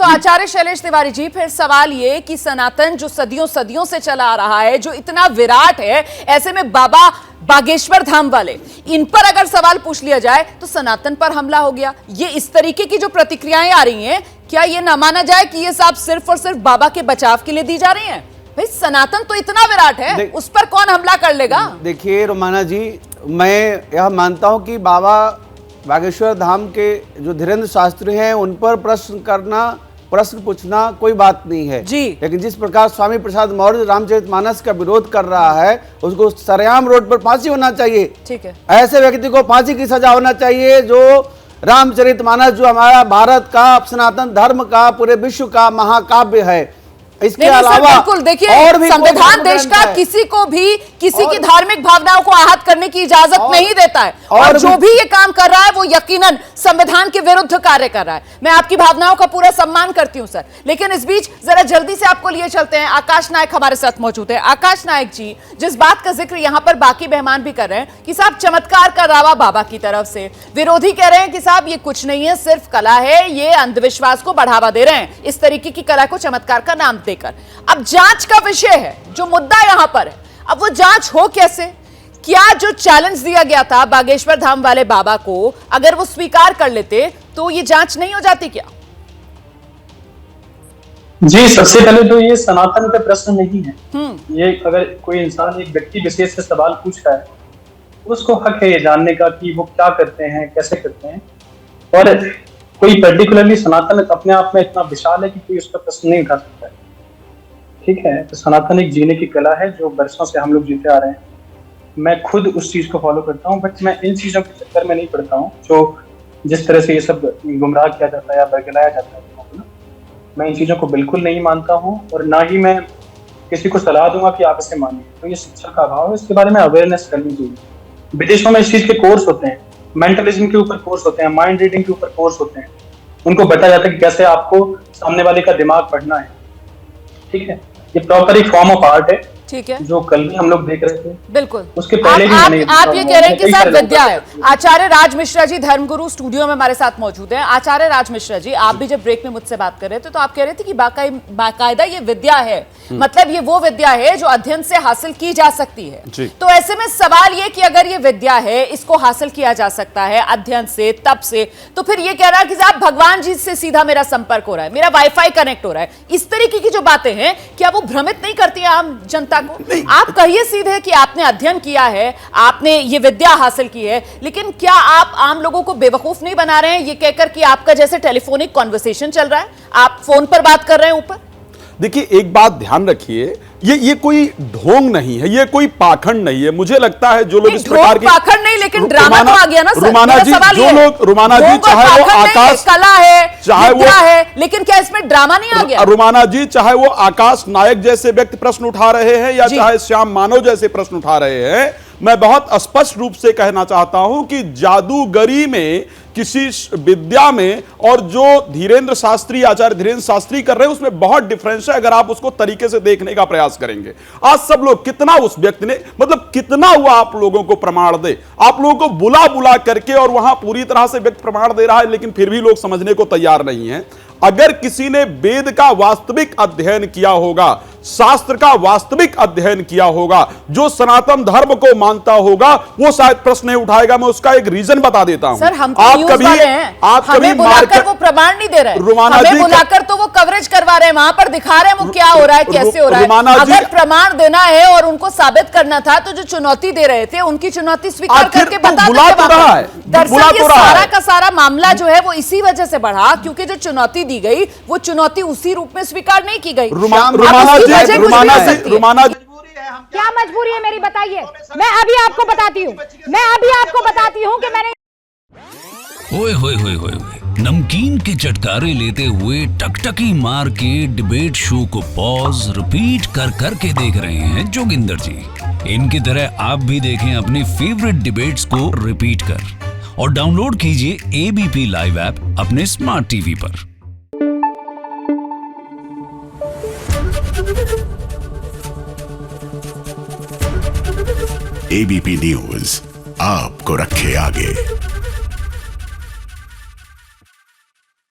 आचार्य शैलेश तिवारी जी, फिर सवाल ये कि सनातन जो सदियों सदियों से चला आ रहा है, जो इतना विराट है, ऐसे में बाबा बागेश्वर धाम वाले, इन पर अगर सवाल पूछ लिया जाए तो सनातन पर हमला हो गया। ये इस तरीके की जो प्रतिक्रियाएं आ रही हैं, क्या ये ना माना जाए कि ये सब सिर्फ और सिर्फ बाबा के बचाव के लिए दी जा रही हैं? भाई सनातन तो इतना विराट है, उस पर कौन हमला कर लेगा? देखिए रोमाना जी, मैं यह मानता हूं कि बाबा बागेश्वर धाम के जो धीरेन्द्र शास्त्री हैं उन पर प्रश्न पूछना कोई बात नहीं है जी। लेकिन जिस प्रकार स्वामी प्रसाद मौर्य रामचरितमानस का विरोध कर रहा है, उसको सरेआम रोड पर फांसी होना चाहिए। ठीक है, ऐसे व्यक्ति को फांसी की सजा होना चाहिए जो रामचरितमानस, जो हमारा भारत का, सनातन धर्म का, पूरे विश्व का महाकाव्य है। इसके अलावा बिल्कुल देखिए, संविधान देश का किसी को भी किसी की धार्मिक भावनाओं को आहत करने की इजाजत नहीं देता है, और जो भी ये काम कर रहा है वो यकीनन संविधान के विरुद्ध कार्य कर रहा है। मैं आपकी भावनाओं का पूरा सम्मान करती हूं सर, लेकिन इस बीच जरा जल्दी से आपको लिए चलते हैं। आकाश नायक हमारे साथ मौजूद है। आकाश नायक जी, जिस बात का जिक्र यहां पर बाकी मेहमान भी कर रहे हैं कि साहब चमत्कार का दावा बाबा की तरफ से, विरोधी कह रहे हैं कि साहब ये कुछ नहीं है, सिर्फ कला है, ये अंधविश्वास को बढ़ावा दे रहे हैं इस तरीके की कला को चमत्कार का नाम देकर। अब जांच का विषय है, जो मुद्दा यहां पर है, अब वो जांच हो कैसे? क्या जो चैलेंज दिया गया था बागेश्वर धाम वाले बाबा को, अगर वो स्वीकार कर लेते तो ये जांच नहीं हो जाती क्या? जी, सबसे पहले तो ये सनातन का प्रश्न नहीं है। ये अगर कोई इंसान एक व्यक्ति विशेष से सवाल पूछ रहा है, उसको हक है ये जानने का कि वो क्या करते हैं, कैसे करते हैं, और कोई पर्टिकुलरली सनातन अपने आप में इतना विशाल है कि कोई उसका प्रश्न नहीं उठा सकता है। ठीक है, तो सनातन एक जीने की कला है जो बरसों से हम लोग जीते आ रहे हैं। मैं खुद उस चीज को फॉलो करता हूँ, बट मैं इन चीजों के चक्कर में नहीं पड़ता हूँ जो जिस तरह से ये सब गुमराह किया जाता है या बरगलाया जाता है। मैं इन चीजों को बिल्कुल नहीं मानता हूँ, और ना ही मैं किसी को सलाह दूंगा कि आप इसे मानिए। तो ये शिक्षा का अभाव है, इसके बारे में अवेयरनेस करनी चाहिए। विदेशों में इस चीज के कोर्स होते हैं, मेंटलिज्म के ऊपर कोर्स होते हैं, माइंड रीडिंग के ऊपर कोर्स होते हैं। उनको बताया जाता है कि कैसे आपको सामने वाले का दिमाग पढ़ना है। ठीक है, ये प्रॉपर एक फॉर्म ऑफ आर्ट है। ठीक है, जो कल भी हम लोग देख रहे थे, बिल्कुल उसके पहले आप ये कह रहे हैं कि साहब विद्या है। आचार्य राज मिश्रा जी धर्मगुरु स्टूडियो में हमारे साथ मौजूद हैं। आचार्य राज मिश्रा जी, आप भी जब ब्रेक में मुझसे बात कर रहे थे तो आप कह रहे थे कि बाकायदा ये विद्या है, मतलब ये वो विद्या है जो अध्ययन से हासिल की जा सकती है। तो ऐसे में सवाल ये कि अगर ये विद्या है, इसको हासिल किया जा सकता है अध्ययन से, तप से, तो फिर ये कह रहा है कि साहब भगवान जी से सीधा मेरा संपर्क हो रहा है, मेरा वाईफाई कनेक्ट हो रहा है, इस तरीके की जो बातें हैं, क्या वो भ्रमित नहीं करती है आम जनता को? आप कहिए सीधे कि आपने अध्ययन किया है, आपने ये विद्या हासिल की है, लेकिन क्या आप आम लोगों को बेवकूफ नहीं बना रहे हैं ये कहकर कि आपका जैसे टेलीफोनिक कॉन्वर्सेशन चल रहा है, आप फोन पर बात कर रहे हैं ऊपर? देखिए, एक बात ध्यान रखिए, ये कोई ढोंग नहीं है, ये कोई पाखंड नहीं है। मुझे लगता है जो लोग इस प्रकार की पाखंड नहीं, लेकिन ड्रामा तो आ गया ना सर। रुमाना जी, जो लोग, रुमाना जी, चाहे वो आकाश कला है, चाहे वो है, लेकिन क्या इसमें ड्रामा नहीं आ गया? रुमाना जी, चाहे वो आकाश नायक जैसे व्यक्ति प्रश्न उठा रहे हैं या चाहे श्याम मानव जैसे प्रश्न उठा रहे हैं, मैं बहुत स्पष्ट रूप से कहना चाहता हूं कि जादूगरी में, किसी विद्या में, और जो धीरेन्द्र शास्त्री, आचार्य धीरेन्द्र शास्त्री कर रहे हैं, उसमें बहुत डिफरेंस है अगर आप उसको तरीके से देखने का प्रयास करेंगे। आज सब लोग, कितना उस व्यक्ति ने, मतलब कितना हुआ आप लोगों को प्रमाण दे, आप लोगों को बुला बुला करके, और वहां पूरी तरह से व्यक्ति प्रमाण दे रहा है, लेकिन फिर भी लोग समझने को तैयार नहीं है। अगर किसी ने वेद का वास्तविक अध्ययन किया होगा, शास्त्र का वास्तविक अध्ययन किया होगा, जो सनातन धर्म को मानता होगा, वो शायद प्रश्न नहीं उठाएगा। मैं उसका एक रीजन बता देता हूं। सर, हम तो आप कभी बुलाकर वो प्रमाण नहीं दे रहे, हमें बुलाकर तो वो कवरेज करवा रहे हैं, वहां पर दिखा रहे हैं वो क्या हो रहा है, कैसे हो रहा है। अगर प्रमाण देना है और उनको साबित करना था, तो जो चुनौती दे रहे थे उनकी चुनौती स्वीकार करके बता देते। दरअसल ये सारा का सारा मामला जो है वो इसी वजह से बढ़ा, क्योंकि जो चुनौती दी गई वो चुनौती उसी रूप में स्वीकार नहीं की गई। रुमाना क्या मजबूरी है मेरी, बताइए। मैं अभी आपको बताती हूँ कि मैंने ओए होए होए होए, नमकीन के चटकारे लेते हुए टकटकी मार के डिबेट शो को पॉज रिपीट कर करके देख रहे हैं जोगिंदर जी। इनकी तरह आप भी देखें अपनी फेवरेट डिबेट्स को रिपीट कर, और डाउनलोड कीजिए एबीपी लाइव ऐप अपने स्मार्ट टीवी पर। एबीपी न्यूज आपको रखे आगे।